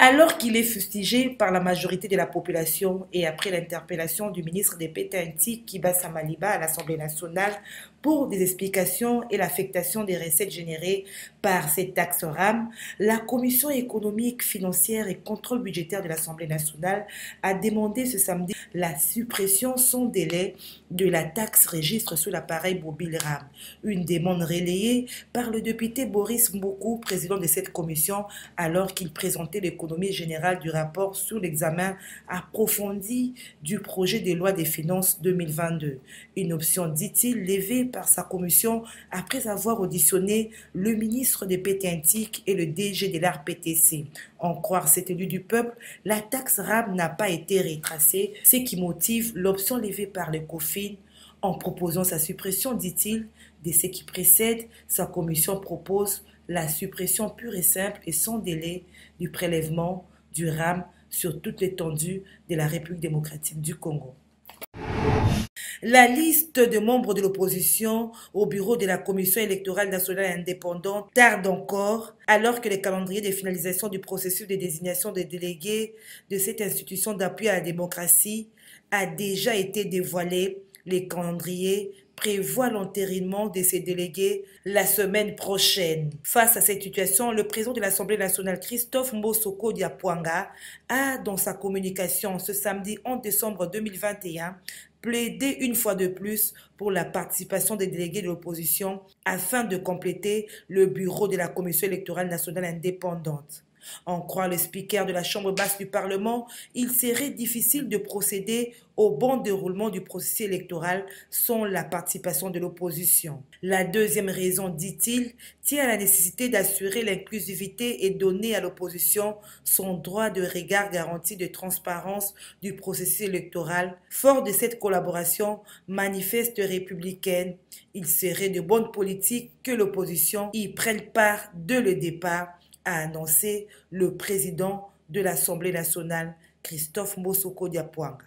Alors qu'il est fustigé par la majorité de la population et après l'interpellation du ministre des Pétanti, Kiba Samaliba, à l'Assemblée nationale pour des explications et l'affectation des recettes générées par ces taxes RAM, la Commission économique, financière et contrôle budgétaire de l'Assemblée nationale a demandé ce samedi la suppression sans délai de la taxe registre sur l'appareil mobile RAM. Une demande relayée par le député Boris Mboukou, président de cette commission, alors qu'il présentait l'économie générale du rapport sur l'examen approfondi du projet de loi des finances 2022. Une option, dit-il, levée par sa commission après avoir auditionné le ministre des Pétanti et le DG de l'ARPTC. En croire cet élu du peuple, la taxe RAM n'a pas été retracée, ce qui motive l'option levée par le COFIN. En proposant sa suppression, dit-il, de ce qui précède, sa commission propose la suppression pure et simple et sans délai du prélèvement du RAM sur toute l'étendue de la République démocratique du Congo. La liste de membres de l'opposition au bureau de la Commission électorale nationale indépendante tarde encore, alors que le calendrier de finalisation du processus de désignation des délégués de cette institution d'appui à la démocratie a déjà été dévoilé. Les calendriers prévoit l'entérinement de ces délégués la semaine prochaine. Face à cette situation, le président de l'Assemblée nationale, Christophe Mbosoko Diapwanga, a, dans sa communication ce samedi 11 décembre 2021, plaidé une fois de plus pour la participation des délégués de l'opposition afin de compléter le bureau de la Commission électorale nationale indépendante. En croire le speaker de la Chambre basse du Parlement, il serait difficile de procéder au bon déroulement du processus électoral sans la participation de l'opposition. La deuxième raison, dit-il, tient à la nécessité d'assurer l'inclusivité et donner à l'opposition son droit de regard garanti de transparence du processus électoral. Fort de cette collaboration manifeste républicaine, il serait de bonne politique que l'opposition y prenne part dès le départ, a annoncé le président de l'Assemblée nationale, Christophe Mbosoko Diapwanga.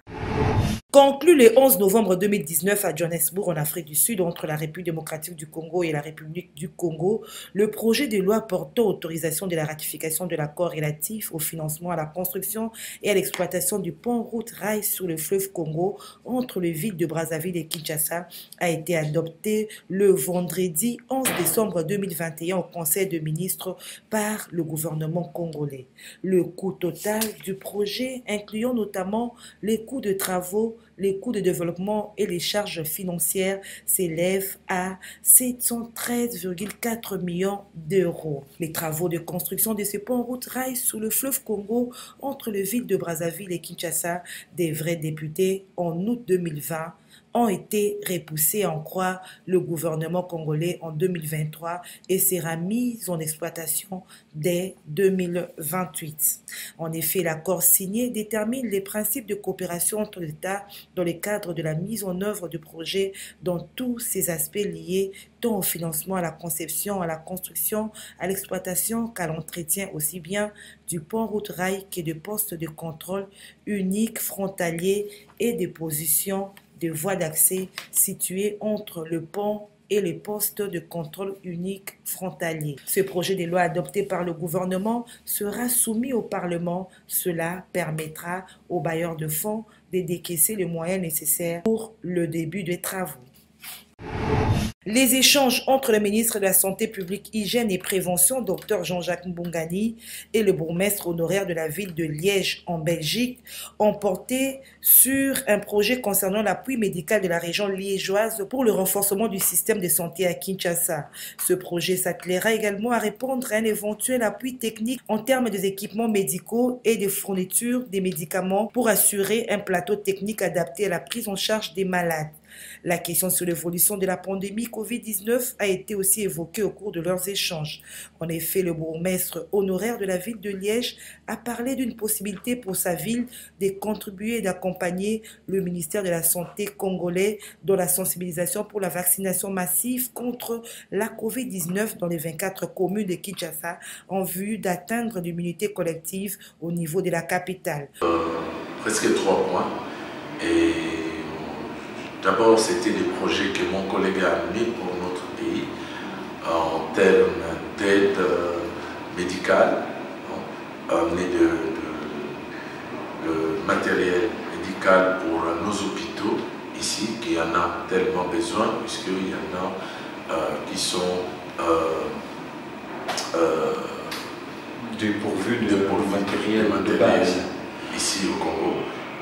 Conclu le 11 novembre 2019 à Johannesburg, en Afrique du Sud, entre la République démocratique du Congo et la République du Congo, le projet de loi portant autorisation de la ratification de l'accord relatif au financement à la construction et à l'exploitation du pont-route rail sur le fleuve Congo entre les villes de Brazzaville et Kinshasa a été adopté le vendredi 11 décembre 2021 au Conseil des ministres par le gouvernement congolais. Le coût total du projet, incluant notamment les coûts de travaux, les coûts de développement et les charges financières s'élèvent à 713,4 millions d'euros. Les travaux de construction de ce pont-route rail sous le fleuve Congo entre les villes de Brazzaville et Kinshasa devraient débuter en août 2020 ont été repoussés en croire le gouvernement congolais en 2023 et sera mis en exploitation dès 2028. En effet, l'accord signé détermine les principes de coopération entre l'État dans le cadre de la mise en œuvre de projets dans tous ces aspects liés tant au financement, à la conception, à la construction, à l'exploitation qu'à l'entretien aussi bien du pont-route rail que de postes de contrôle uniques frontaliers et des positions de voies d'accès situées entre le pont et les postes de contrôle unique frontaliers. Ce projet de loi adopté par le gouvernement sera soumis au Parlement. Cela permettra aux bailleurs de fonds de décaisser les moyens nécessaires pour le début des travaux. Les échanges entre le ministre de la Santé publique, Hygiène et Prévention, Dr Jean-Jacques Mbungani, et le bourgmestre honoraire de la ville de Liège en Belgique ont porté sur un projet concernant l'appui médical de la région liégeoise pour le renforcement du système de santé à Kinshasa. Ce projet s'attellera également à répondre à un éventuel appui technique en termes des équipements médicaux et des fournitures des médicaments pour assurer un plateau technique adapté à la prise en charge des malades. La question sur l'évolution de la pandémie Covid-19 a été aussi évoquée au cours de leurs échanges. En effet, le bourgmestre honoraire de la ville de Liège a parlé d'une possibilité pour sa ville de contribuer et d'accompagner le ministère de la Santé congolais dans la sensibilisation pour la vaccination massive contre la Covid-19 dans les 24 communes de Kinshasa en vue d'atteindre l'immunité collective au niveau de la capitale. Presque 3 points et D'abord, c'était des projets que mon collègue a amenés pour notre pays en termes d'aide médicale, amener le matériel médical pour nos hôpitaux ici, qu'il y en a tellement besoin, puisqu'il y en a qui sont dépourvus de matériel de base ici au Congo.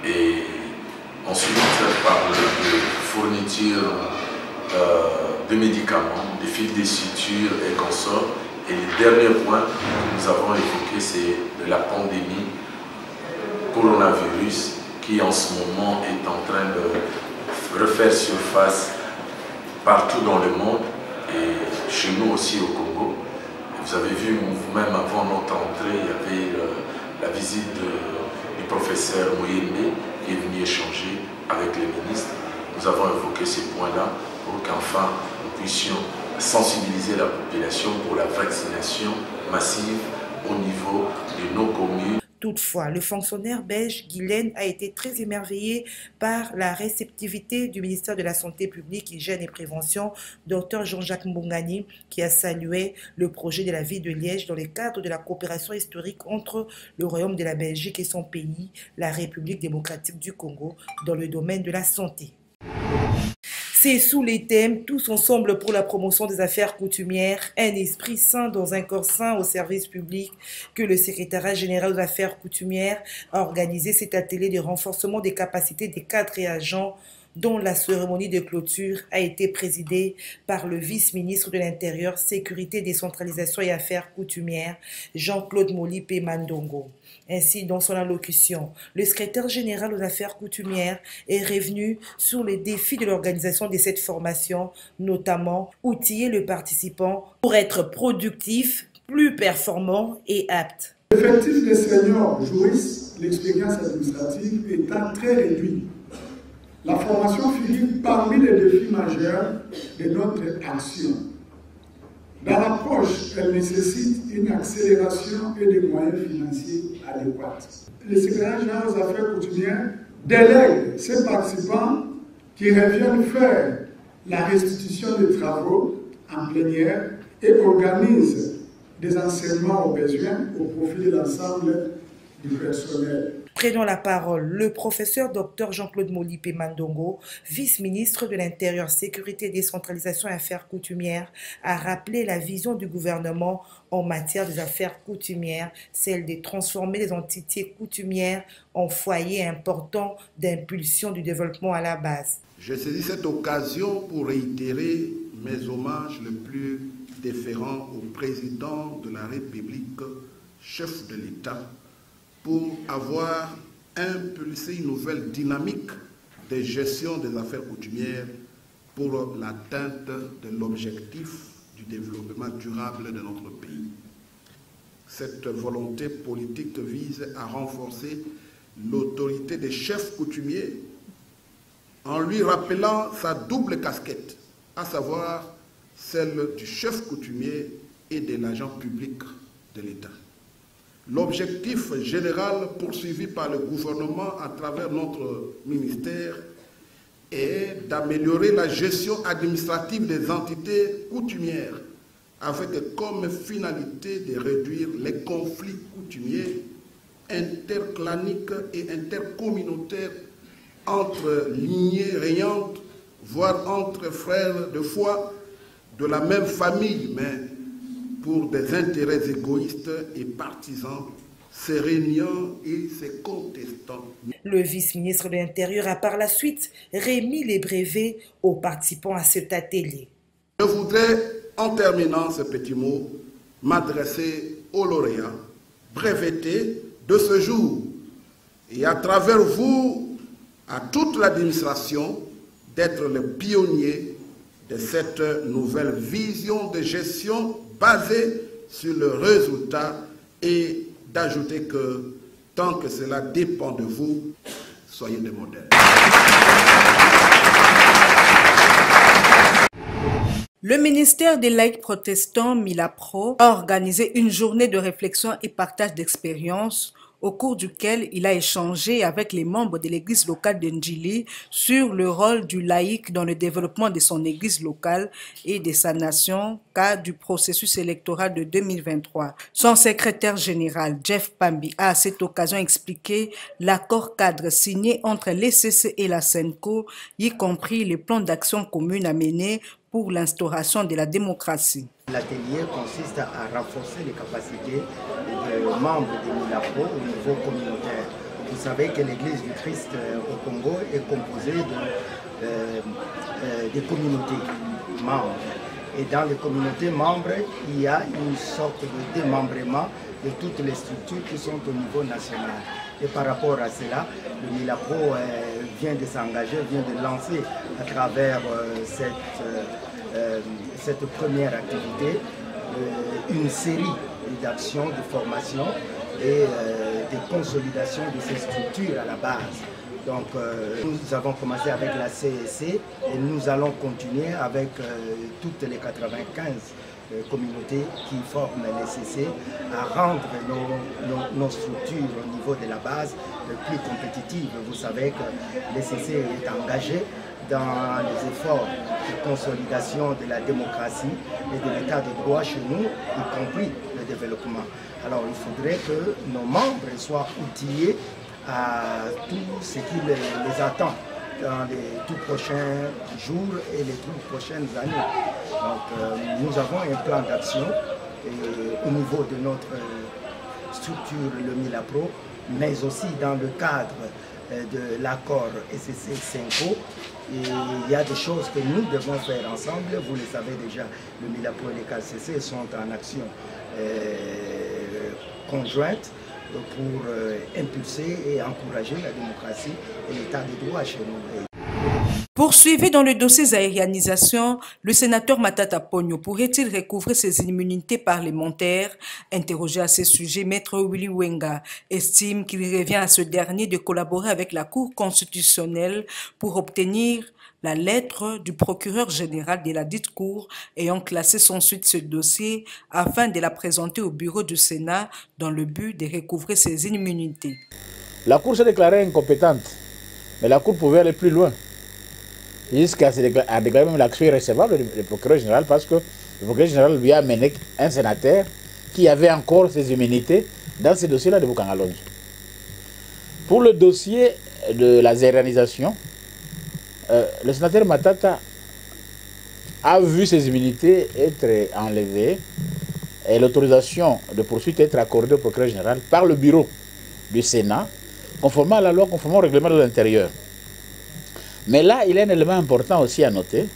Et ensuite, par de fourniture de médicaments, de fils de suture et consorts. Et le dernier point que nous avons évoqué, c'est de la pandémie coronavirus qui en ce moment est en train de refaire surface partout dans le monde et chez nous aussi au Congo. Vous avez vu vous-même avant notre entrée, il y avait la visite du professeur Mouyembe qui est venu échanger avec les ministres. Nous avons évoqué ces points-là pour qu'enfin nous puissions sensibiliser la population pour la vaccination massive au niveau de nos communes. Toutefois, le fonctionnaire belge Guylaine a été très émerveillé par la réceptivité du ministère de la Santé publique, Hygiène et Prévention, Dr Jean-Jacques Mbongani, qui a salué le projet de la ville de Liège dans le cadre de la coopération historique entre le Royaume de la Belgique et son pays, la République démocratique du Congo, dans le domaine de la santé. C'est sous les thèmes « Tous ensemble pour la promotion des affaires coutumières, un esprit sain dans un corps sain au service public » que le secrétariat général aux affaires coutumières a organisé cet atelier de renforcement des capacités des cadres et agents dont la cérémonie de clôture a été présidée par le vice-ministre de l'Intérieur, Sécurité, Décentralisation et Affaires coutumières, Jean-Claude Molipe Mandongo. Ainsi, dans son allocution, le secrétaire général aux affaires coutumières est revenu sur les défis de l'organisation de cette formation, notamment outiller le participant pour être productif, plus performant et apte. L'effectif des seniors jouissent l'expérience administrative étant très réduit. La formation figure parmi les défis majeurs de notre action. Dans l'approche, elle nécessite une accélération et des moyens financiers adéquats. Le secrétaire général aux affaires coutumières délègue ses participants qui reviennent faire la restitution des travaux en plénière et organise des enseignements aux besoins au profit de l'ensemble du personnel. Prenant la parole, le professeur Dr Jean-Claude Molipe Mandongo, vice-ministre de l'Intérieur, Sécurité, Décentralisation et Affaires coutumières, a rappelé la vision du gouvernement en matière des affaires coutumières, celle de transformer les entités coutumières en foyers importants d'impulsion du développement à la base. Je saisis cette occasion pour réitérer mes hommages les plus déférents au président de la République, chef de l'État, pour avoir impulsé une nouvelle dynamique de gestion des affaires coutumières pour l'atteinte de l'objectif du développement durable de notre pays. Cette volonté politique vise à renforcer l'autorité des chefs coutumiers en lui rappelant sa double casquette, à savoir celle du chef coutumier et de l'agent public de l'État. L'objectif général poursuivi par le gouvernement à travers notre ministère est d'améliorer la gestion administrative des entités coutumières avec comme finalité de réduire les conflits coutumiers interclaniques et intercommunautaires entre lignées régnantes, voire entre frères de foi de la même famille, mais pour des intérêts égoïstes et partisans, se régnant et se contestant. Le vice-ministre de l'Intérieur a par la suite remis les brevets aux participants à cet atelier. Je voudrais, en terminant ce petit mot, m'adresser aux lauréats brevetés de ce jour et à travers vous, à toute l'administration, d'être le pionnier de cette nouvelle vision de gestion basée sur le résultat et d'ajouter que tant que cela dépend de vous, soyez des modèles. Le ministère des laïcs protestants, Milapro, a organisé une journée de réflexion et partage d'expériences au cours duquel il a échangé avec les membres de l'église locale de Ndjili sur le rôle du laïc dans le développement de son église locale et de sa nation, cas du processus électoral de 2023. Son secrétaire général, Jeff Pambi, a à cette occasion expliqué l'accord cadre signé entre l'ECC et la SENCO, y compris les plans d'action commune à mener pour l'instauration de la démocratie. L'atelier consiste à renforcer les capacités des membres de Milapro au niveau communautaire. Vous savez que l'Église du Christ au Congo est composée des communautés membres. Et dans les communautés membres, il y a une sorte de démembrement de toutes les structures qui sont au niveau national. Et par rapport à cela, le Milapro vient de s'engager, vient de lancer à travers cette première activité une série d'actions, de formation et de consolidation de ces structures à la base. Donc nous avons commencé avec la CEC et nous allons continuer avec toutes les 95 communautés qui forment les CC à rendre nos structures au niveau de la base plus compétitives. Vous savez que les CC est engagé dans les efforts de consolidation de la démocratie et de l'état de droit chez nous, y compris le développement. Alors il faudrait que nos membres soient outillés à tout ce qui les attend dans les tout prochains jours et les toutes prochaines années. Donc nous avons un plan d'action au niveau de notre structure, le Milapro, mais aussi dans le cadre de l'accord ECC-SENCO. Il y a des choses que nous devons faire ensemble. Vous le savez déjà, le Milapro et les KCC sont en action conjointe pour impulser et encourager la démocratie et l'état de droit chez nous. Poursuivi dans le dossier aérianisation, le sénateur Matata Pogno pourrait-il recouvrer ses immunités parlementaires? Interrogé à ce sujet, Maître Willy Wenga estime qu'il revient à ce dernier de collaborer avec la Cour constitutionnelle pour obtenir la lettre du procureur général de la dite Cour ayant classé sans suite ce dossier afin de la présenter au bureau du Sénat dans le but de recouvrer ses immunités. La Cour s'est déclarée incompétente, mais la Cour pouvait aller plus loin. Jusqu'à déclarer même l'action irrécevable du procureur général parce que le procureur général lui a amené un sénateur qui avait encore ses immunités dans ce dossier-là de Bukangalonji. Pour le dossier de la zéranisation, le sénateur Matata a vu ses immunités être enlevées et l'autorisation de poursuite être accordée au procureur général par le bureau du Sénat, conformément à la loi, conformément au règlement de l'intérieur. Mais là, il y a un élément important aussi à noter,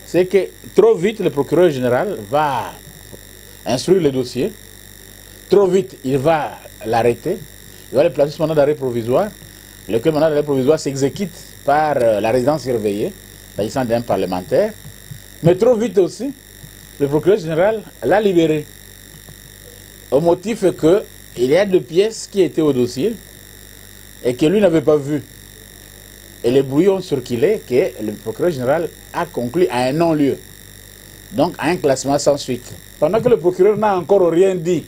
c'est que trop vite, le procureur général va instruire le dossier, trop vite, il va l'arrêter, il va le placer sous mandat d'arrêt provisoire, lequel mandat d'arrêt provisoire s'exécute par la résidence surveillée, s'agissant d'un parlementaire, mais trop vite aussi, le procureur général l'a libéré, au motif qu'il y a deux pièces qui étaient au dossier et que lui n'avait pas vues. Et les bruits ont circulé que le procureur général a conclu à un non-lieu, donc à un classement sans suite. Pendant que le procureur n'a encore rien dit.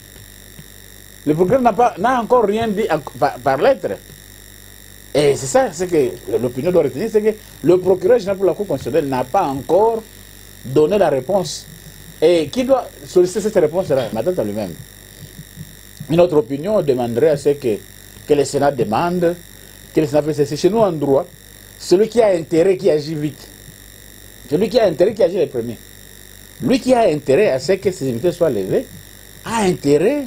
Le procureur n'a encore rien dit par lettre. Et c'est ça, c'est que l'opinion doit retenir, c'est que le procureur général pour la Cour constitutionnelle n'a pas encore donné la réponse. Et qui doit solliciter cette réponse-là? Matata lui-même. Une autre opinion demanderait à ce que le Sénat demande, que le Sénat fasse cesser. Chez nous en droit, celui qui a intérêt qui agit vite. Celui qui a intérêt qui agit le premier. Lui qui a intérêt à ce que ses immunités soient levées, a intérêt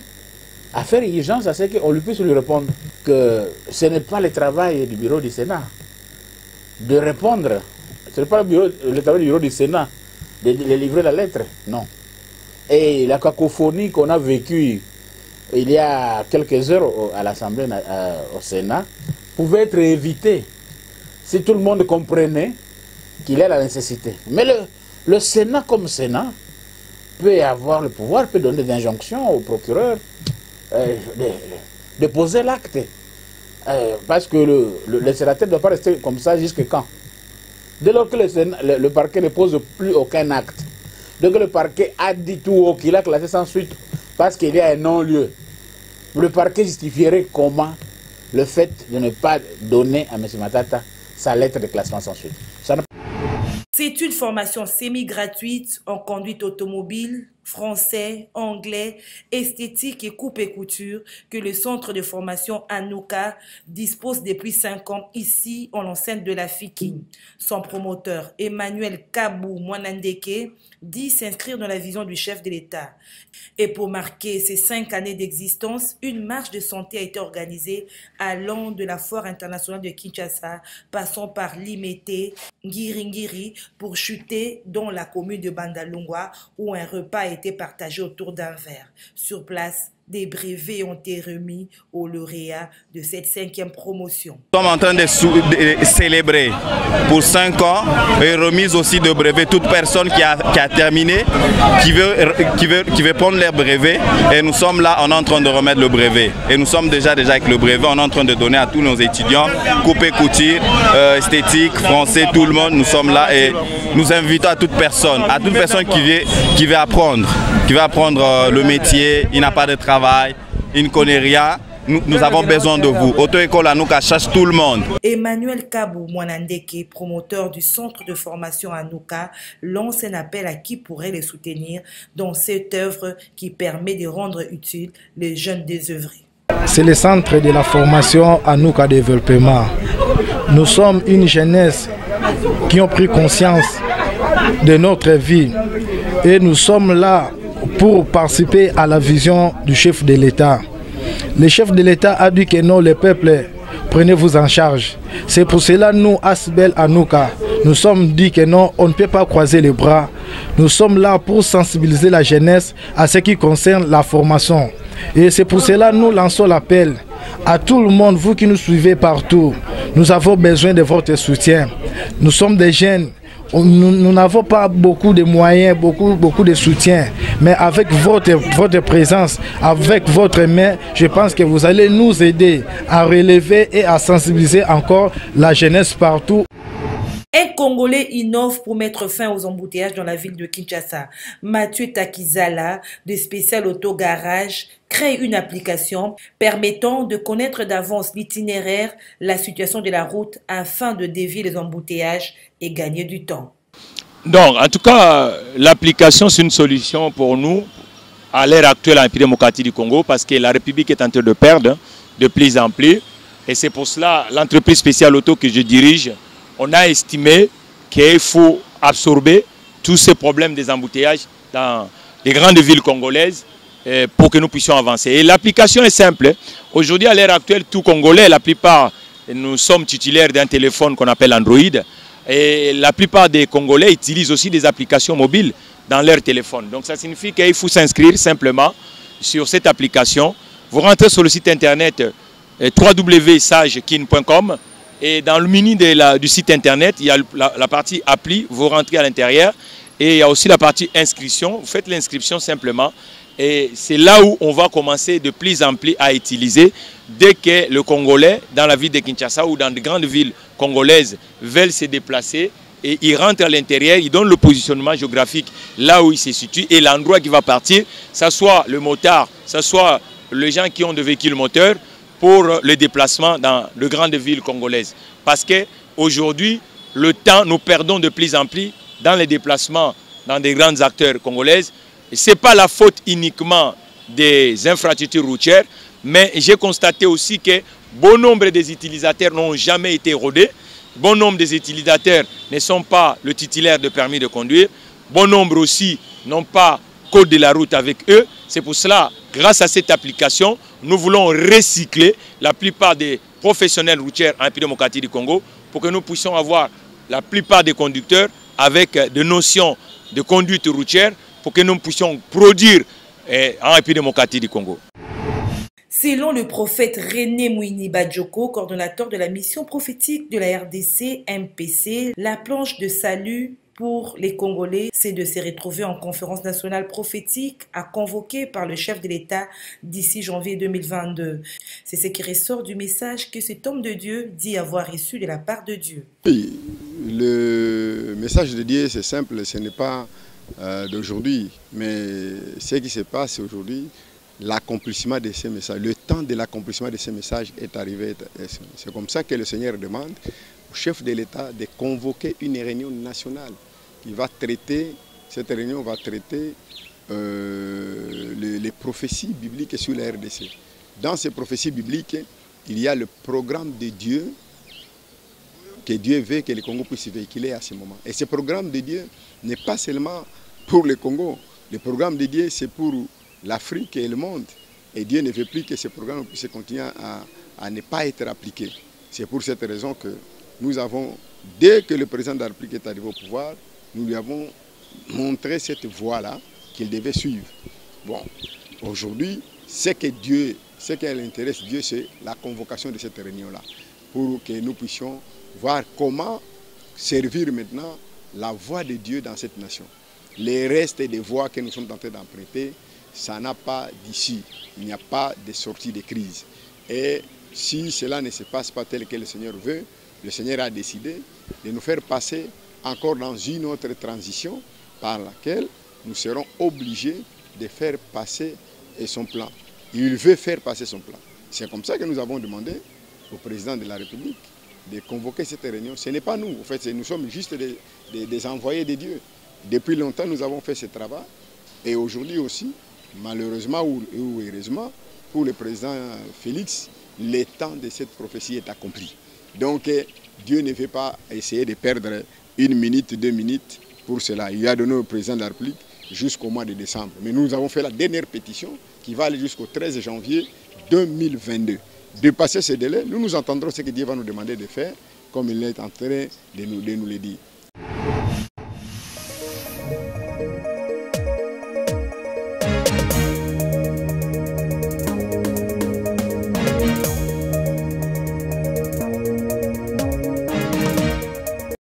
à faire urgence à ce qu'on lui puisse lui répondre. Que ce n'est pas le travail du bureau du Sénat de répondre. Ce n'est pas le travail du bureau du Sénat de livrer la lettre. Non. Et la cacophonie qu'on a vécue il y a quelques heures à l'Assemblée, au Sénat, pouvait être évitée si tout le monde comprenait qu'il y a la nécessité. Mais le Sénat comme Sénat peut avoir le pouvoir, peut donner des injonctions au procureur de poser l'acte. Parce que le sénateur ne doit pas rester comme ça jusqu'à quand? Dès lors que le parquet ne pose plus aucun acte, dès que le parquet a dit tout haut qu'il a classé sans suite parce qu'il y a un non-lieu, le parquet justifierait comment le fait de ne pas donner à M. Matata sa lettre de classement sans suite. C'est une formation semi-gratuite en conduite automobile, français, anglais, esthétique et coupe et couture que le centre de formation Anouka dispose depuis 5 ans ici en l'enceinte de la FIKI. Son promoteur Emmanuel Kabou Mwanandeke dit s'inscrire dans la vision du chef de l'État. Et pour marquer ces 5 années d'existence, une marche de santé a été organisée allant de la foire internationale de Kinshasa, passant par Limete, Ngiringiri pour chuter dans la commune de Bandalungwa où un repas a été partagé autour d'un verre. Sur place, des brevets ont été remis aux lauréats de cette 5e promotion. Nous sommes en train de célébrer pour 5 ans et remise aussi de brevets. Toute personne qui a terminé, qui veut prendre leur brevet, et nous sommes là, on est en train de remettre le brevet. Et nous sommes déjà avec le brevet, on est en train de donner à tous nos étudiants, coupe et couture, esthétique, français, tout le monde, nous sommes là et nous invitons à toute personne qui veut apprendre, le métier, il n'a pas de travail, il ne connaît rien. Nous avons besoin de vous. Auto-école Anouka cherche tout le monde. Emmanuel Kabou Mwanandeke, promoteur du centre de formation Anouka, lance un appel à qui pourrait les soutenir dans cette œuvre qui permet de rendre utile les jeunes désœuvrés. C'est le centre de la formation Anouka Développement. Nous sommes une jeunesse qui ont pris conscience de notre vie et nous sommes là pour participer à la vision du chef de l'État. Le chef de l'État a dit que non, le peuple, prenez-vous en charge. C'est pour cela nous, Asbel Anouka, nous sommes dit que non, on ne peut pas croiser les bras. Nous sommes là pour sensibiliser la jeunesse à ce qui concerne la formation. Et c'est pour cela nous lançons l'appel à tout le monde, vous qui nous suivez partout. Nous avons besoin de votre soutien. Nous sommes des jeunes. Nous n'avons pas beaucoup de moyens, beaucoup de soutien. Mais avec votre présence, avec votre main, je pense que vous allez nous aider à relever et à sensibiliser encore la jeunesse partout. Un Congolais innove pour mettre fin aux embouteillages dans la ville de Kinshasa. Mathieu Takizala, de Spécial Auto Garage, crée une application permettant de connaître d'avance l'itinéraire, la situation de la route afin de dévier les embouteillages et gagner du temps. Donc, en tout cas, l'application, c'est une solution pour nous à l'ère actuelle en République démocratique du Congo parce que la République est en train de perdre de plus en plus. Et c'est pour cela, l'entreprise Spécial Auto que je dirige, on a estimé qu'il faut absorber tous ces problèmes des embouteillages dans les grandes villes congolaises pour que nous puissions avancer. Et l'application est simple. Aujourd'hui, à l'ère actuelle, tout Congolais, la plupart, nous sommes titulaires d'un téléphone qu'on appelle Android. Et la plupart des Congolais utilisent aussi des applications mobiles dans leur téléphone. Donc ça signifie qu'il faut s'inscrire simplement sur cette application. Vous rentrez sur le site internet www.sagekin.com. Et dans le menu du site internet, il y a la partie appli, vous rentrez à l'intérieur. Et il y a aussi la partie inscription, vous faites l'inscription simplement. Et c'est là où on va commencer de plus en plus à utiliser dès que le Congolais, dans la ville de Kinshasa ou dans de grandes villes congolaises, veulent se déplacer. Et ils rentrent à l'intérieur, ils donnent le positionnement géographique là où il se situe et l'endroit qui va partir, ça soit le motard, ça soit les gens qui ont des véhicules moteurs, pour le déplacement dans de grandes villes congolaises. Parce qu'aujourd'hui, le temps, nous perdons de plus en plus dans les déplacements dans des grandes acteurs congolaises. Ce n'est pas la faute uniquement des infrastructures routières, mais j'ai constaté aussi que bon nombre des utilisateurs n'ont jamais été rodés. Bon nombre des utilisateurs ne sont pas le titulaire de permis de conduire. Bon nombre aussi n'ont pas code de la route avec eux. C'est pour cela, grâce à cette application, nous voulons recycler la plupart des professionnels routiers en République démocratique du Congo pour que nous puissions avoir la plupart des conducteurs avec des notions de conduite routière pour que nous puissions produire en République démocratique du Congo. Selon le prophète René Mouini Badjoko, coordonnateur de la mission prophétique de la RDC MPC, la planche de salut pour les Congolais, c'est de se retrouver en conférence nationale prophétique à convoquer par le chef de l'État d'ici janvier 2022. C'est ce qui ressort du message que cet homme de Dieu dit avoir reçu de la part de Dieu. Oui, le message de Dieu, c'est simple, ce n'est pas d'aujourd'hui, mais ce qui se passe aujourd'hui, l'accomplissement de ces messages. Le temps temps de l'accomplissement de ces messages est arrivé. C'est comme ça que le Seigneur demande au chef de l'État de convoquer une réunion nationale qui va traiter, cette réunion va traiter les prophéties bibliques sur la RDC. Dans ces prophéties bibliques, il y a le programme de Dieu que Dieu veut que le Congo puisse véhiculer à ce moment. Et ce programme de Dieu n'est pas seulement pour le Congo. Le programme de Dieu, c'est pour l'Afrique et le monde. Et Dieu ne veut plus que ce programme puisse continuer à ne pas être appliqué. C'est pour cette raison que nous avons, dès que le président de la République est arrivé au pouvoir, nous lui avons montré cette voie-là qu'il devait suivre. Bon, aujourd'hui, ce qui intéresse Dieu, c'est la convocation de cette réunion-là, pour que nous puissions voir comment servir maintenant la voix de Dieu dans cette nation. Les restes des voies que nous sommes en train d'emprunter, ça n'a pas d'issue. Il n'y a pas de sortie de crise. Et si cela ne se passe pas tel que le Seigneur veut, le Seigneur a décidé de nous faire passer encore dans une autre transition par laquelle nous serons obligés de faire passer son plan. Il veut faire passer son plan. C'est comme ça que nous avons demandé au président de la République de convoquer cette réunion. Ce n'est pas nous, en fait, nous sommes juste des envoyés de Dieu. Depuis longtemps, nous avons fait ce travail. Et aujourd'hui aussi, malheureusement ou heureusement, pour le président Félix, le temps de cette prophétie est accompli. Donc, Dieu ne veut pas essayer de perdre 1 minute, 2 minutes pour cela. Il a donné au président de la République jusqu'au mois de décembre. Mais nous avons fait la dernière pétition qui va aller jusqu'au 13 janvier 2022. De passer ce délai, nous entendrons ce que Dieu va nous demander de faire, comme il est en train de nous le dire.